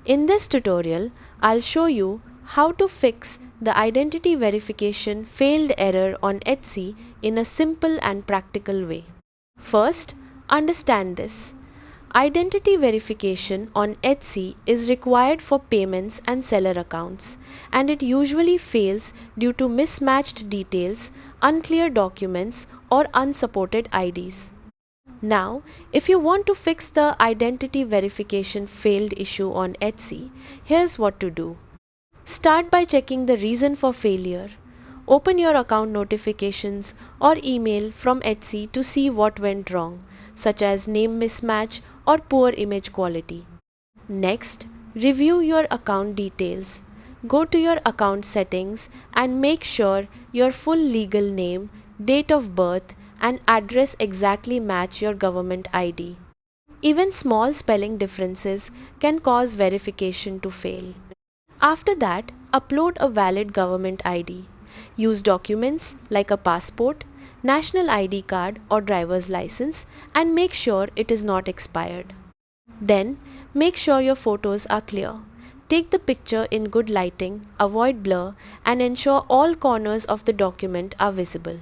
In this tutorial, I'll show you how to fix the identity verification failed error on Etsy in a simple and practical way. First, understand this. Identity verification on Etsy is required for payments and seller accounts, and it usually fails due to mismatched details, unclear documents, or unsupported IDs. Now, if you want to fix the identity verification failed issue on Etsy, here's what to do. Start by checking the reason for failure. Open your account notifications or email from Etsy to see what went wrong, such as name mismatch or poor image quality. Next, review your account details. Go to your account settings and make sure your full legal name, date of birth, and address exactly match your government ID. Even small spelling differences can cause verification to fail. After that, upload a valid government ID. Use documents like a passport, national ID card or driver's license, and make sure it is not expired. Then, make sure your photos are clear. Take the picture in good lighting, avoid blur, and ensure all corners of the document are visible.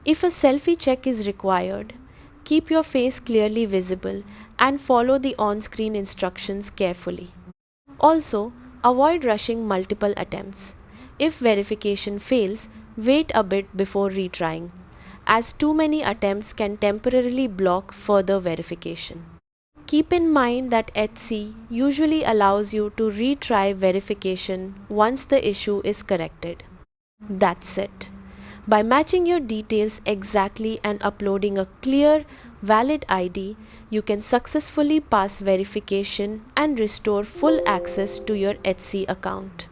If a selfie check is required, keep your face clearly visible and follow the on-screen instructions carefully. Also, avoid rushing multiple attempts. If verification fails, wait a bit before retrying, as too many attempts can temporarily block further verification. Keep in mind that Etsy usually allows you to retry verification once the issue is corrected. That's it. By matching your details exactly and uploading a clear, valid ID, you can successfully pass verification and restore full access to your Etsy account.